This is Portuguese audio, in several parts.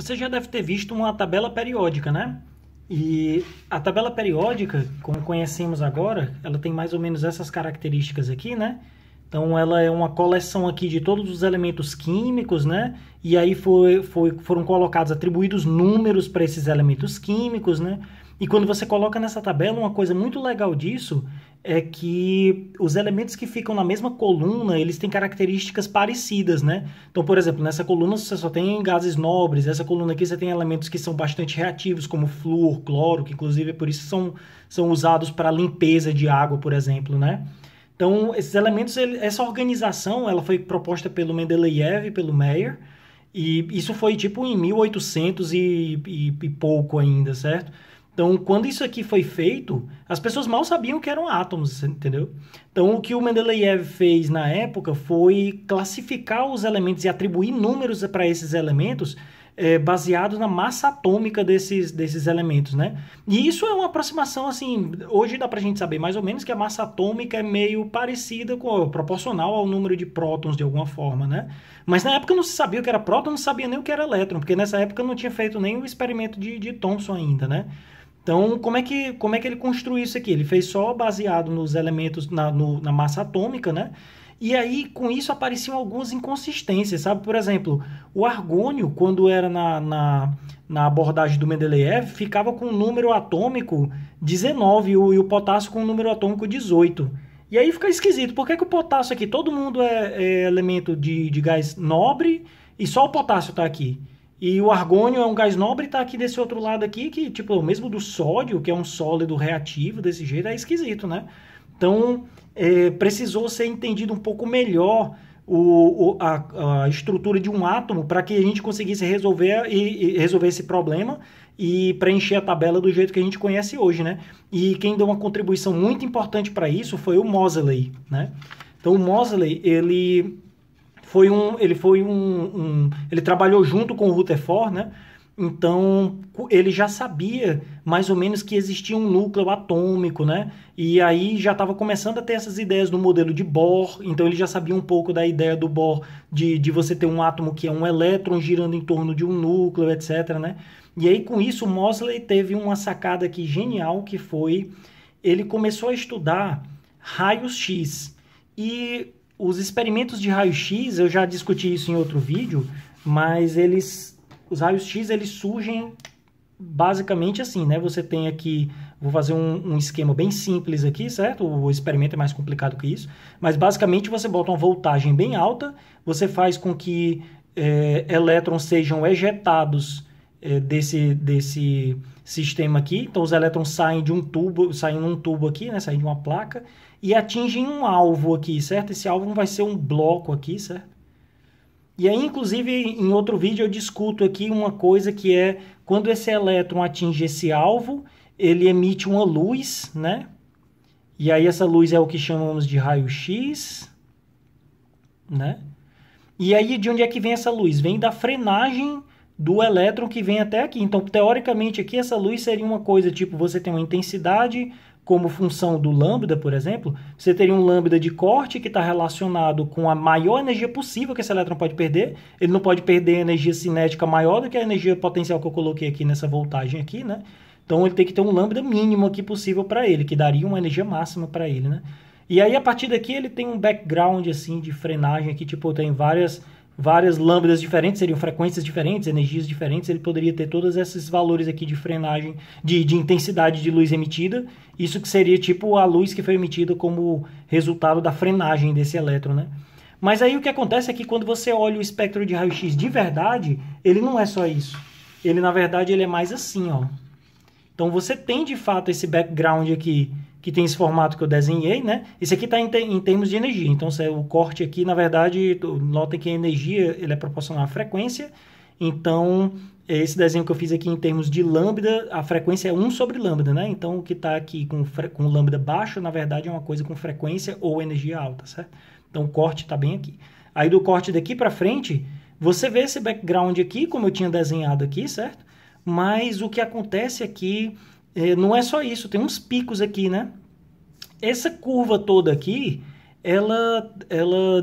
Você já deve ter visto uma tabela periódica, né? E a tabela periódica, como conhecemos agora, ela tem mais ou menos essas características aqui, né? Então, ela é uma coleção aqui de todos os elementos químicos, né? E aí foram colocados, atribuídos números para esses elementos químicos, né? E quando você coloca nessa tabela, uma coisa muito legal disso é que os elementos que ficam na mesma coluna, eles têm características parecidas, né? Então, por exemplo, nessa coluna você só tem gases nobres, essa coluna aqui você tem elementos que são bastante reativos, como flúor, cloro, que inclusive é por isso são usados para limpeza de água, por exemplo, né? Então, esses elementos, essa organização, ela foi proposta pelo Mendeleev e pelo Mayer, e isso foi tipo em 1800 e pouco ainda, certo? Então, quando isso aqui foi feito, as pessoas mal sabiam que eram átomos, entendeu? Então, o que o Mendeleev fez na época foi classificar os elementos e atribuir números para esses elementos baseados na massa atômica desses elementos, né? E isso é uma aproximação, assim, hoje dá pra gente saber mais ou menos que a massa atômica é meio parecida proporcional ao número de prótons de alguma forma, né? Mas na época não se sabia o que era próton, não sabia nem o que era elétron, porque nessa época não tinha feito nem o experimento de Thomson ainda, né? Então, como é que ele construiu isso aqui? Ele fez só baseado nos elementos, na massa atômica, né? E aí, com isso, apareciam algumas inconsistências, sabe? Por exemplo, o argônio, quando era na abordagem do Mendeleev, ficava com um número atômico 19 e o potássio com um número atômico 18. E aí fica esquisito. Por que o potássio aqui, todo mundo é elemento de gás nobre e só o potássio está aqui? E o argônio é um gás nobre e está aqui desse outro lado aqui, que tipo, o mesmo do sódio, que é um sólido reativo desse jeito, é esquisito, né? Então, precisou ser entendido um pouco melhor a estrutura de um átomo para que a gente conseguisse resolver esse problema e preencher a tabela do jeito que a gente conhece hoje, né? E quem deu uma contribuição muito importante para isso foi o Moseley, né? Então, o Moseley, ele trabalhou junto com o Rutherford, né? Então, ele já sabia mais ou menos que existia um núcleo atômico, né? E aí já estava começando a ter essas ideias do modelo de Bohr, então ele já sabia um pouco da ideia do Bohr de você ter um átomo que é um elétron girando em torno de um núcleo, etc, né? E aí, com isso, o Moseley teve uma sacada aqui genial, que foi, ele começou a estudar raios-x. E os experimentos de raio-x, eu já discuti isso em outro vídeo, mas os raios-x, eles surgem basicamente assim, né? Você tem aqui, vou fazer um esquema bem simples aqui, certo? O experimento é mais complicado que isso, mas basicamente você bota uma voltagem bem alta, você faz com que elétrons sejam ejetados desse sistema aqui. Então, os elétrons saem num tubo aqui, né? Saem de uma placa e atingem um alvo aqui, certo? Esse alvo vai ser um bloco aqui, certo? E aí, inclusive, em outro vídeo eu discuto aqui uma coisa que é quando esse elétron atinge esse alvo, ele emite uma luz, né? E aí essa luz é o que chamamos de raio-x, né? E aí, de onde é que vem essa luz? Vem da frenagem do elétron que vem até aqui. Então, teoricamente, aqui essa luz seria uma coisa tipo, você tem uma intensidade como função do lambda, por exemplo, você teria um lambda de corte que está relacionado com a maior energia possível que esse elétron pode perder. Ele não pode perder energia cinética maior do que a energia potencial que eu coloquei aqui nessa voltagem aqui, né? Então, ele tem que ter um lambda mínimo aqui possível para ele, que daria uma energia máxima para ele, né? E aí, a partir daqui, ele tem um background, assim, de frenagem aqui, tipo, tem várias lambdas diferentes, seriam frequências diferentes, energias diferentes, ele poderia ter todos esses valores aqui de frenagem, de intensidade de luz emitida, isso que seria tipo a luz que foi emitida como resultado da frenagem desse elétron, né? Mas aí o que acontece é que quando você olha o espectro de raio-x de verdade, ele não é só isso. Ele, na verdade, ele é mais assim, ó. Então você tem, de fato, esse background aqui, que tem esse formato que eu desenhei, né? Esse aqui está em termos de energia. Então, o corte aqui, na verdade, notem que a energia ele é proporcional à frequência. Então, esse desenho que eu fiz aqui em termos de lambda, a frequência é 1 sobre lambda, né? Então, o que está aqui com lambda baixo, na verdade, é uma coisa com frequência ou energia alta, certo? Então, o corte está bem aqui. Aí, do corte daqui para frente, você vê esse background aqui, como eu tinha desenhado aqui, certo? Mas o que acontece aqui não é só isso, tem uns picos aqui, né? Essa curva toda aqui, ela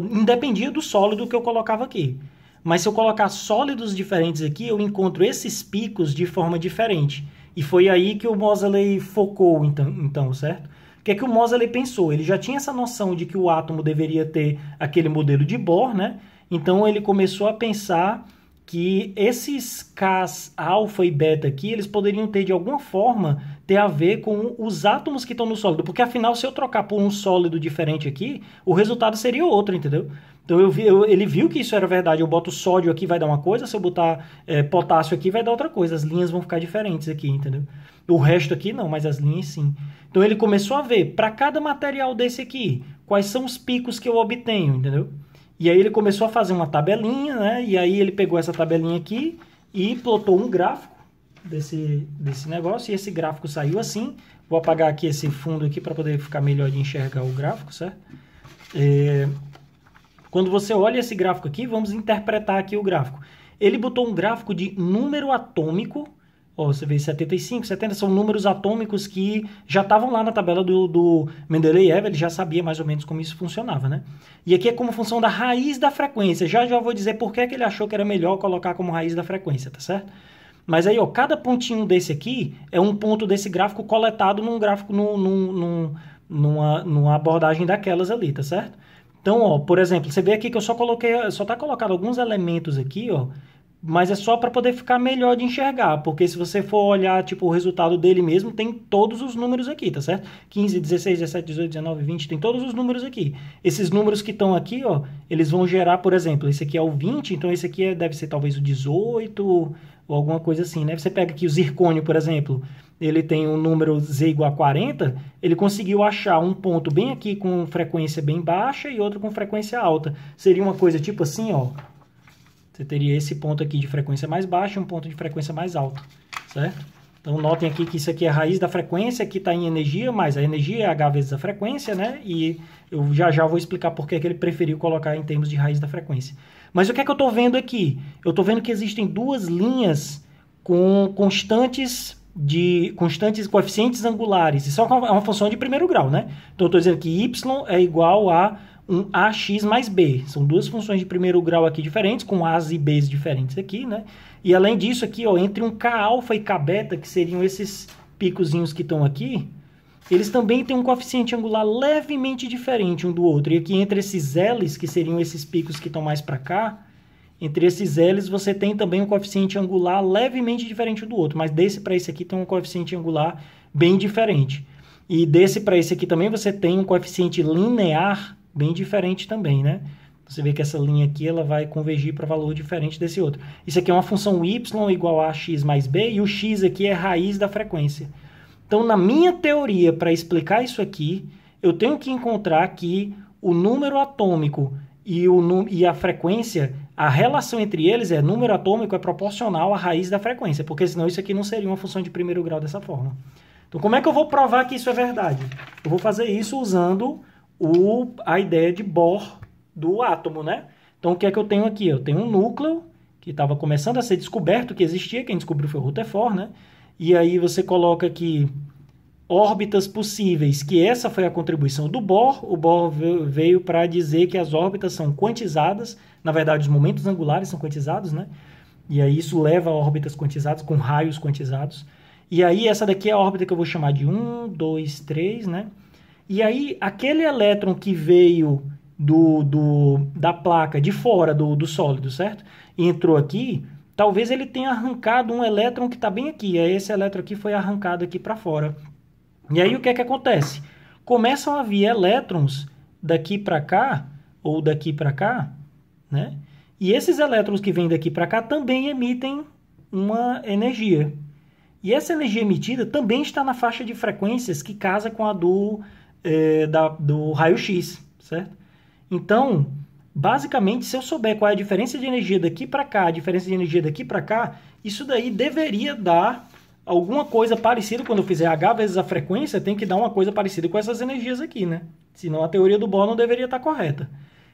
independia do sólido que eu colocava aqui. mas se eu colocar sólidos diferentes aqui, eu encontro esses picos de forma diferente. E foi aí que o Moseley focou, então, certo? O que é que o Moseley pensou? Ele já tinha essa noção de que o átomo deveria ter aquele modelo de Bohr, né? Então ele começou a pensar que esses Ks alfa e beta aqui, eles poderiam ter, de alguma forma, ter a ver com os átomos que estão no sólido. Porque, afinal, se eu trocar por um sólido diferente aqui, o resultado seria outro, entendeu? Então ele viu que isso era verdade. Eu boto sódio aqui, vai dar uma coisa. Se eu botar potássio aqui, vai dar outra coisa. As linhas vão ficar diferentes aqui, entendeu? O resto aqui não, mas as linhas sim. Então ele começou a ver, para cada material desse aqui, quais são os picos que eu obtenho, entendeu? E aí ele começou a fazer uma tabelinha, né? E aí ele pegou essa tabelinha aqui e plotou um gráfico desse negócio. E esse gráfico saiu assim. Vou apagar aqui esse fundo aqui para poder ficar melhor de enxergar o gráfico, certo? Quando você olha esse gráfico aqui, vamos interpretar aqui o gráfico. Ele botou um gráfico de número atômico. Ó, você vê 75, 70, são números atômicos que já estavam lá na tabela do Mendeleev, ele já sabia mais ou menos como isso funcionava, né? E aqui é como função da raiz da frequência. Já vou dizer por que ele achou que era melhor colocar como raiz da frequência, tá certo? Mas aí, ó, cada pontinho desse aqui é um ponto desse gráfico coletado num gráfico, numa abordagem daquelas ali, tá certo? Então, ó, por exemplo, você vê aqui que eu só tá colocado alguns elementos aqui, ó, mas é só para poder ficar melhor de enxergar, porque se você for olhar tipo, o resultado dele mesmo, tem todos os números aqui, tá certo? 15, 16, 17, 18, 19, 20, tem todos os números aqui. Esses números que estão aqui, ó, eles vão gerar, por exemplo, esse aqui é o 20, então esse aqui deve ser talvez o 18 ou alguma coisa assim, né? Você pega aqui o zircônio, por exemplo, ele tem um número Z igual a 40, ele conseguiu achar um ponto bem aqui com frequência bem baixa e outro com frequência alta. Seria uma coisa tipo assim, ó. Você teria esse ponto aqui de frequência mais baixa e um ponto de frequência mais alta, certo? Então, notem aqui que isso aqui é a raiz da frequência, que está em energia, mas a energia é H vezes a frequência, né? E eu já vou explicar por que ele preferiu colocar em termos de raiz da frequência. Mas o que é que eu estou vendo aqui? Eu estou vendo que existem duas linhas com constantes coeficientes angulares. Isso é uma função de primeiro grau, né? Então, eu estou dizendo que y é igual a um AX mais B. São duas funções de primeiro grau aqui diferentes, com A's e B's diferentes aqui, né? E além disso aqui, ó, entre um K alfa e K beta, que seriam esses picozinhos que estão aqui, eles também têm um coeficiente angular levemente diferente um do outro. E aqui entre esses L's, que seriam esses picos que estão mais para cá, entre esses L's você tem também um coeficiente angular levemente diferente um do outro, mas desse para esse aqui tem um coeficiente angular bem diferente. E desse para esse aqui também você tem um coeficiente linear bem diferente também, né? Você vê que essa linha aqui ela vai convergir para valor diferente desse outro. Isso aqui é uma função y igual a x mais b, e o x aqui é raiz da frequência. Então, na minha teoria, para explicar isso aqui, eu tenho que encontrar que o número atômico e a frequência, a relação entre eles número atômico é proporcional à raiz da frequência, porque senão isso aqui não seria uma função de primeiro grau dessa forma. Então, como é que eu vou provar que isso é verdade? Eu vou fazer isso usando a ideia de Bohr do átomo, né? Então, o que é que eu tenho aqui? Eu tenho um núcleo que estava começando a ser descoberto, que existia, quem descobriu foi o Rutherford, né? E aí você coloca aqui órbitas possíveis, que essa foi a contribuição do Bohr. O Bohr veio para dizer que as órbitas são quantizadas, na verdade, os momentos angulares são quantizados, né? E aí isso leva a órbitas quantizadas, com raios quantizados. E aí essa daqui é a órbita que eu vou chamar de 1, 2, 3, né? E aí, aquele elétron que veio da placa de fora do sólido, certo? E entrou aqui, talvez ele tenha arrancado um elétron que está bem aqui. Aí esse elétron aqui foi arrancado aqui para fora. E aí o que é que acontece? Começam a vir elétrons daqui para cá, ou daqui para cá, né? E esses elétrons que vêm daqui para cá também emitem uma energia. E essa energia emitida também está na faixa de frequências que casa com a do raio-x, certo? Então, basicamente, se eu souber qual é a diferença de energia daqui para cá, a diferença de energia daqui para cá, isso daí deveria dar alguma coisa parecida. Quando eu fizer H vezes a frequência, tem que dar uma coisa parecida com essas energias aqui, né? Senão a teoria do Bohr não deveria estar correta.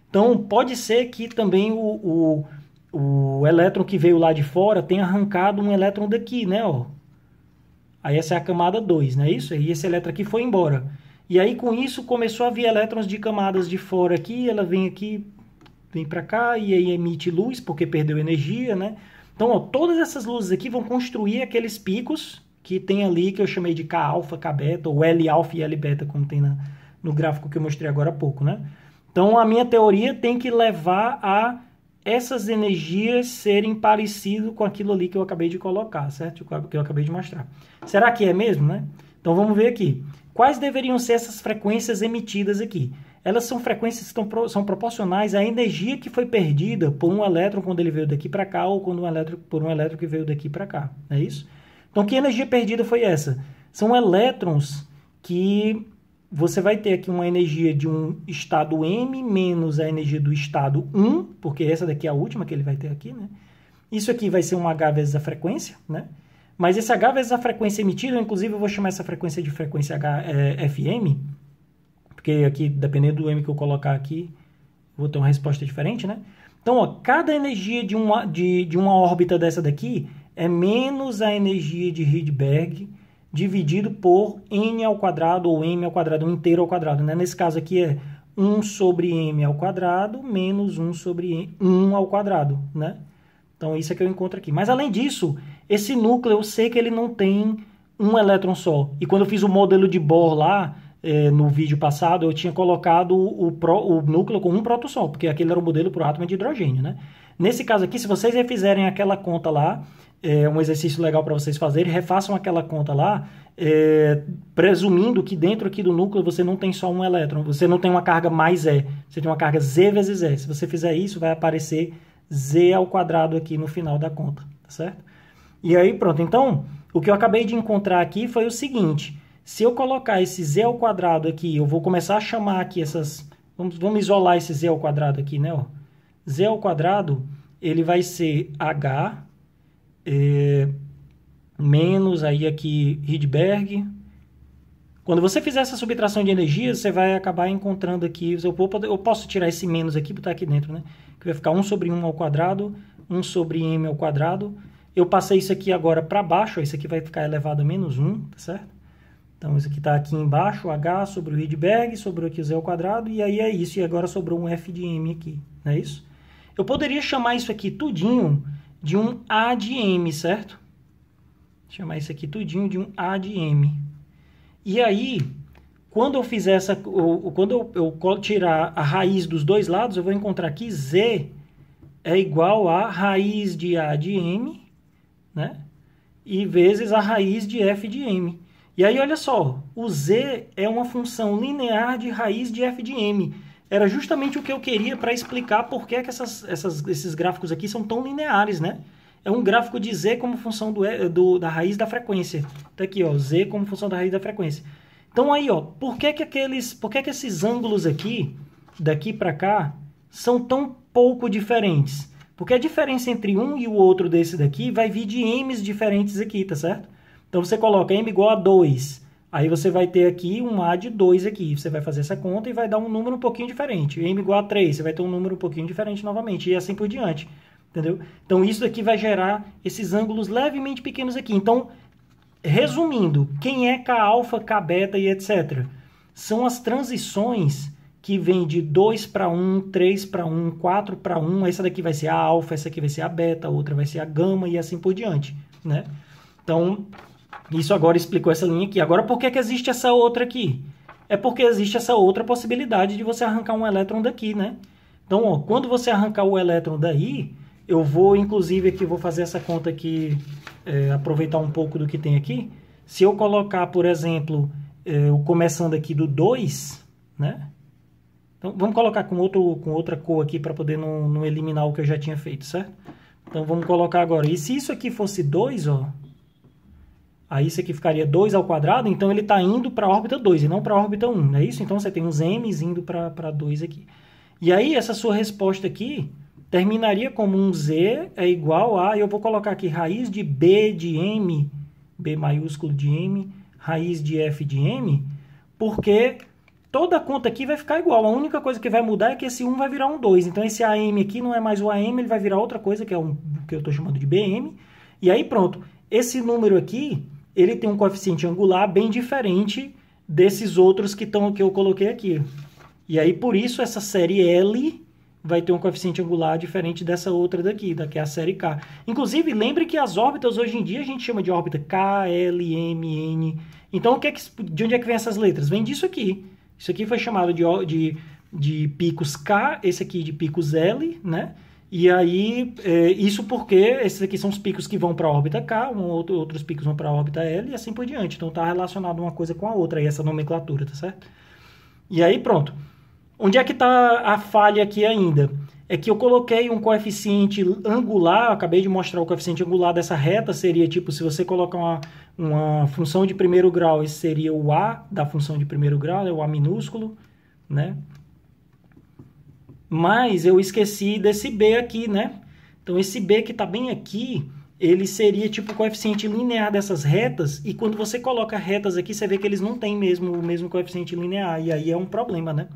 Então, pode ser que também o elétron que veio lá de fora tenha arrancado um elétron daqui, né? Ó. Aí essa é a camada 2, não é isso? E esse elétron aqui foi embora. E aí, com isso, começou a vir elétrons de camadas de fora aqui, ela vem aqui, vem para cá e aí emite luz porque perdeu energia, né? Então, ó, todas essas luzes aqui vão construir aqueles picos que tem ali, que eu chamei de K-alfa, K-beta, ou L-alfa e L-beta, como tem no gráfico que eu mostrei agora há pouco, né? Então, a minha teoria tem que levar a essas energias serem parecidas com aquilo ali que eu acabei de colocar, certo? Que eu acabei de mostrar. Será que é mesmo, né? Então, vamos ver aqui. Quais deveriam ser essas frequências emitidas aqui? Elas são frequências que são proporcionais à energia que foi perdida por um elétron quando ele veio daqui para cá ou por um elétron que veio daqui para cá. É isso? Então, que energia perdida foi essa? São elétrons que você vai ter aqui uma energia de um estado M menos a energia do estado 1, porque essa daqui é a última que ele vai ter aqui, né? Isso aqui vai ser um H vezes a frequência, né? Mas esse H vezes a frequência emitida, inclusive eu vou chamar essa frequência de frequência FM, porque aqui, dependendo do M que eu colocar aqui, vou ter uma resposta diferente, né? Então, ó, cada energia de uma órbita dessa daqui é menos a energia de Rydberg dividido por n ao quadrado ou m ao quadrado, um inteiro ao quadrado, né? Nesse caso aqui é 1 sobre m ao quadrado menos 1 sobre 1 ao quadrado, né? Então, isso é que eu encontro aqui. Mas, além disso, esse núcleo, eu sei que ele não tem um elétron só. E quando eu fiz o modelo de Bohr lá, no vídeo passado, eu tinha colocado o núcleo com um próton só, porque aquele era o modelo para o átomo de hidrogênio, né? Nesse caso aqui, se vocês refizerem aquela conta lá, um exercício legal para vocês fazerem, refaçam aquela conta lá, presumindo que dentro aqui do núcleo você não tem só um elétron, você não tem uma carga mais E, você tem uma carga Z vezes E. Se você fizer isso, vai aparecer Z ao quadrado aqui no final da conta, tá certo? E aí, pronto. Então, o que eu acabei de encontrar aqui foi o seguinte: se eu colocar esse Z ao quadrado aqui, eu vou começar a chamar aqui essas... Vamos isolar esse Z ao quadrado aqui, né? Ó. Z ao quadrado, ele vai ser H menos aí aqui Rydberg. Quando você fizer essa subtração de energia, você vai acabar encontrando aqui... Eu posso tirar esse menos aqui e botar aqui dentro, né? Que vai ficar 1 sobre 1 ao quadrado, 1 sobre m ao quadrado. Eu passei isso aqui agora para baixo, ó, isso aqui vai ficar elevado a menos 1, tá certo? Então, isso aqui está aqui embaixo, H sobre o Rydberg, sobrou aqui o Z ao quadrado, e aí é isso. E agora sobrou um F de M aqui, não é isso? Eu poderia chamar isso aqui tudinho de um A de M, certo? Chamar isso aqui tudinho de um A de M. E aí, quando eu fizer essa... Quando eu tirar a raiz dos dois lados, eu vou encontrar que Z é igual a raiz de A de M, né? E vezes a raiz de F de M. E aí, olha só, o Z é uma função linear de raiz de F de M. Era justamente o que eu queria para explicar por que esses gráficos aqui são tão lineares, né? É um gráfico de Z como função da raiz da frequência. Tá aqui, ó, Z como função da raiz da frequência. Então aí, ó, por que esses ângulos aqui, daqui para cá, são tão pouco diferentes? Porque a diferença entre um e o outro desse daqui vai vir de M's diferentes aqui, tá certo? Então, você coloca M igual a 2. Aí, você vai ter aqui um A de 2 aqui. Você vai fazer essa conta e vai dar um número um pouquinho diferente. M igual a 3, você vai ter um número um pouquinho diferente novamente. E assim por diante. Entendeu? Então, isso aqui vai gerar esses ângulos levemente pequenos aqui. Então, resumindo, quem é K-alfa, K-beta e etc? São as transições que vêm de 2 para 1, 3 para 1, 4 para 1. Essa daqui vai ser a alfa, essa aqui vai ser a beta, a outra vai ser a gama e assim por diante, né? Então, isso agora explicou essa linha aqui. Agora, por que existe essa outra aqui? É porque existe essa outra possibilidade de você arrancar um elétron daqui, né? Então, ó, quando você arrancar o elétron daí, eu vou, inclusive, aqui, vou fazer essa conta aqui, aproveitar um pouco do que tem aqui. Se eu colocar, por exemplo, começando aqui do 2, né? Então, vamos colocar com outra cor aqui para poder não eliminar o que eu já tinha feito, certo? Então, vamos colocar agora. E se isso aqui fosse 2, ó... Aí isso aqui ficaria 2 ao quadrado, então ele está indo para a órbita 2 e não para a órbita 1, não é isso? Então você tem uns m's indo para 2 aqui. E aí essa sua resposta aqui terminaria como um z é igual a, eu vou colocar aqui raiz de b de m, b maiúsculo de m, raiz de f de m, porque toda a conta aqui vai ficar igual. A única coisa que vai mudar é que esse 1 vai virar um 2. Então esse AM aqui não é mais o AM, ele vai virar outra coisa, que é o que eu estou chamando de BM. E aí pronto, esse número aqui... ele tem um coeficiente angular bem diferente desses outros que eu coloquei aqui. E aí, por isso, essa série L vai ter um coeficiente angular diferente dessa outra daqui, que é a série K. Inclusive, lembre que as órbitas hoje em dia a gente chama de órbita K, L, M, N. Então, de onde é que vem essas letras? Vem disso aqui. Isso aqui foi chamado de picos K, esse aqui de picos L, né? E aí, isso porque esses aqui são os picos que vão para a órbita K, outros picos vão para a órbita L e assim por diante. Então, está relacionado uma coisa com a outra, aí essa nomenclatura, tá certo? E aí, pronto. Onde é que está a falha aqui ainda? É que eu coloquei um coeficiente angular, acabei de mostrar o coeficiente angular dessa reta, seria tipo, se você colocar uma função de primeiro grau, esse seria o A da função de primeiro grau, é o A minúsculo, né? Mas eu esqueci desse B aqui, né? Então, esse B que está bem aqui, ele seria tipo o coeficiente linear dessas retas, e quando você coloca retas aqui, você vê que eles não têm o mesmo coeficiente linear, e aí é um problema, né?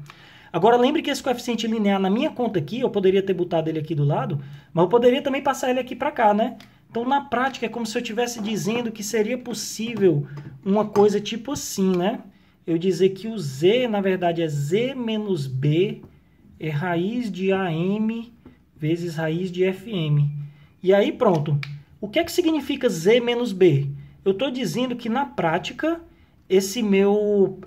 Agora, lembre que esse coeficiente linear, na minha conta aqui, eu poderia ter botado ele aqui do lado, mas eu poderia também passar ele aqui para cá, né? Então, na prática, é como se eu estivesse dizendo que seria possível uma coisa tipo assim, né? Eu dizer que o Z, na verdade, é Z menos B, é raiz de AM vezes raiz de FM. E aí, pronto. O que é que significa Z menos B? Eu estou dizendo que, na prática, esse meu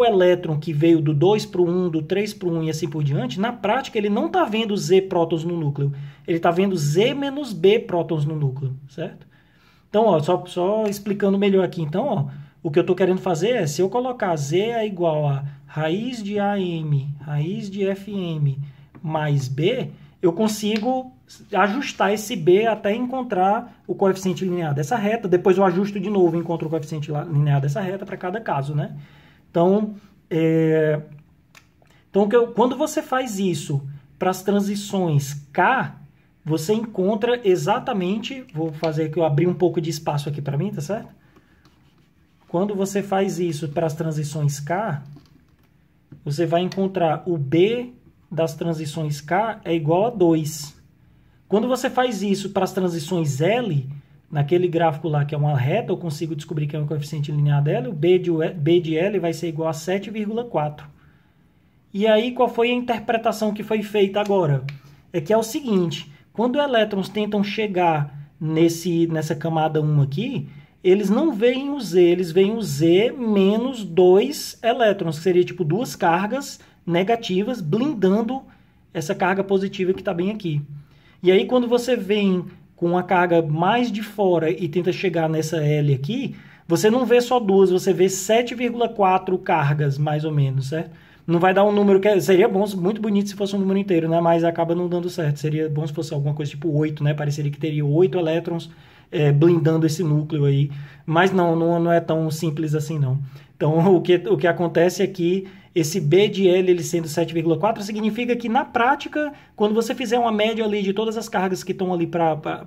elétron que veio do 2 para o 1, do 3 para o 1 e assim por diante, na prática ele não está vendo Z prótons no núcleo. Ele está vendo Z menos B prótons no núcleo, certo? Então, ó, só explicando melhor aqui. Então, ó, o que eu estou querendo fazer é, se eu colocar Z é igual a raiz de AM, raiz de FM mais B, eu consigo ajustar esse B até encontrar o coeficiente linear dessa reta. Depois eu ajusto de novo e encontro o coeficiente linear dessa reta para cada caso, né? Então, quando você faz isso para as transições K, você encontra exatamente... Vou fazer aqui, eu abrir um pouco de espaço aqui para mim, tá certo? Quando você faz isso para as transições K, você vai encontrar o B das transições K é igual a 2. Quando você faz isso para as transições L, naquele gráfico lá que é uma reta, eu consigo descobrir que é um coeficiente linear dela, o B de L vai ser igual a 7,4. E aí, qual foi a interpretação que foi feita agora? É que é o seguinte, quando elétrons tentam chegar nessa camada 1 aqui, eles não veem o Z, eles veem o Z menos 2 elétrons, que seria tipo duas cargas negativas, blindando essa carga positiva que está bem aqui. E aí, quando você vem com a carga mais de fora e tenta chegar nessa L aqui, você não vê só duas, você vê 7,4 cargas, mais ou menos, certo? Não vai dar um número que... Seria bom, muito bonito se fosse um número inteiro, né? Mas acaba não dando certo. Seria bom se fosse alguma coisa tipo 8, né? Pareceria que teria 8 elétrons blindando esse núcleo aí. Mas não é tão simples assim, não. Então, o que acontece é que esse B de L, ele sendo 7,4, significa que, na prática, quando você fizer uma média ali de todas as cargas que estão ali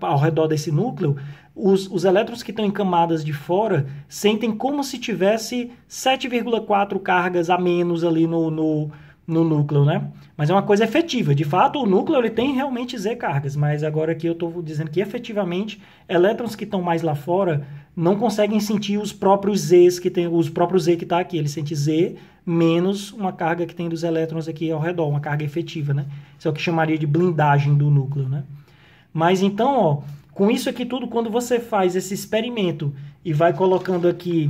ao redor desse núcleo, os elétrons que estão em camadas de fora sentem como se tivesse 7,4 cargas a menos ali no núcleo, né? Mas é uma coisa efetiva. De fato, o núcleo ele tem realmente Z cargas, mas agora aqui eu estou dizendo que, efetivamente, elétrons que estão mais lá fora não conseguem sentir os próprios Zs que tem, os próprios Z que está aqui. Ele sente Z menos uma carga que tem dos elétrons aqui ao redor, uma carga efetiva, né? Isso é o que chamaria de blindagem do núcleo, né? Mas então, ó, com isso aqui tudo, quando você faz esse experimento e vai colocando aqui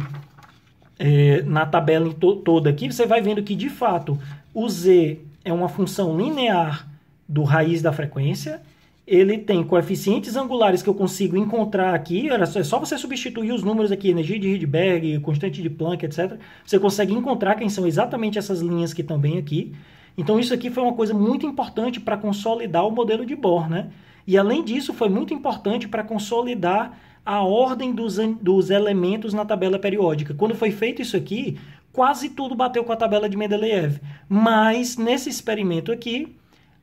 na tabela toda aqui, você vai vendo que, de fato, o Z é uma função linear do raiz da frequência. Ele tem coeficientes angulares que eu consigo encontrar aqui. É só você substituir os números aqui, energia de Rydberg, constante de Planck, etc. Você consegue encontrar quem são exatamente essas linhas que estão bem aqui. Então, isso aqui foi uma coisa muito importante para consolidar o modelo de Bohr, né? E, além disso, foi muito importante para consolidar a ordem dos elementos na tabela periódica. Quando foi feito isso aqui, quase tudo bateu com a tabela de Mendeleev. Mas, nesse experimento aqui,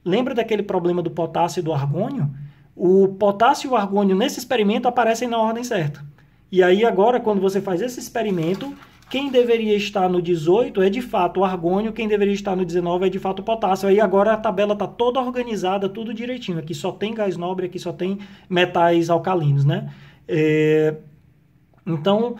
lembra daquele problema do potássio e do argônio? O potássio e o argônio, nesse experimento, aparecem na ordem certa. E aí, agora, quando você faz esse experimento, quem deveria estar no 18 é, de fato, o argônio, quem deveria estar no 19 é, de fato, o potássio. Aí, agora, a tabela está toda organizada, tudo direitinho. Aqui só tem gás nobre, aqui só tem metais alcalinos, né? Então,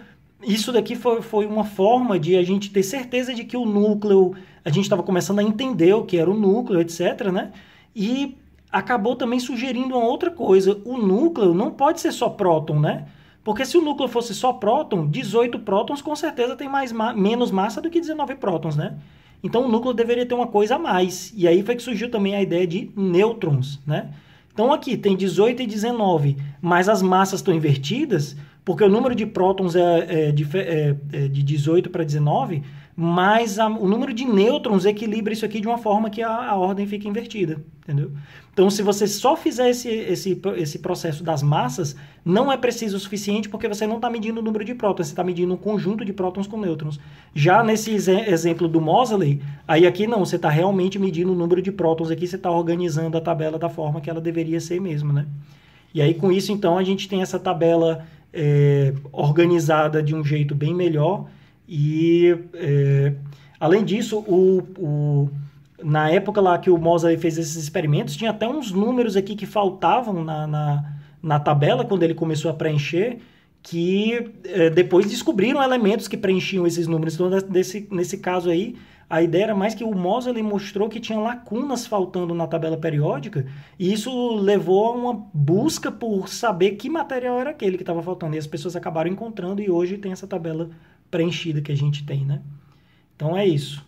isso daqui foi uma forma de a gente ter certeza de que o núcleo... A gente estava começando a entender o que era o núcleo, etc., né? E acabou também sugerindo uma outra coisa. O núcleo não pode ser só próton, né? Porque se o núcleo fosse só próton, 18 prótons com certeza tem menos massa do que 19 prótons, né? Então o núcleo deveria ter uma coisa a mais. E aí foi que surgiu também a ideia de nêutrons, né? Então aqui tem 18 e 19, mas as massas estão invertidas, porque o número de prótons é de 18 para 19, mas o número de nêutrons equilibra isso aqui de uma forma que a ordem fica invertida, entendeu? Então, se você só fizer esse processo das massas, não é preciso o suficiente, porque você não está medindo o número de prótons, você está medindo um conjunto de prótons com nêutrons. Já nesse exemplo do Moseley, aí aqui não, você está realmente medindo o número de prótons aqui, você está organizando a tabela da forma que ela deveria ser mesmo, né? E aí, com isso, então, a gente tem essa tabela organizada de um jeito bem melhor. E, além disso, na época lá que o Moseley fez esses experimentos, tinha até uns números aqui que faltavam na tabela, quando ele começou a preencher, que depois descobriram elementos que preenchiam esses números. Então, nesse caso aí, a ideia era mais que o Moseley mostrou que tinha lacunas faltando na tabela periódica, e isso levou a uma busca por saber que material era aquele que estava faltando. E as pessoas acabaram encontrando, e hoje tem essa tabela preenchida que a gente tem, né? Então é isso.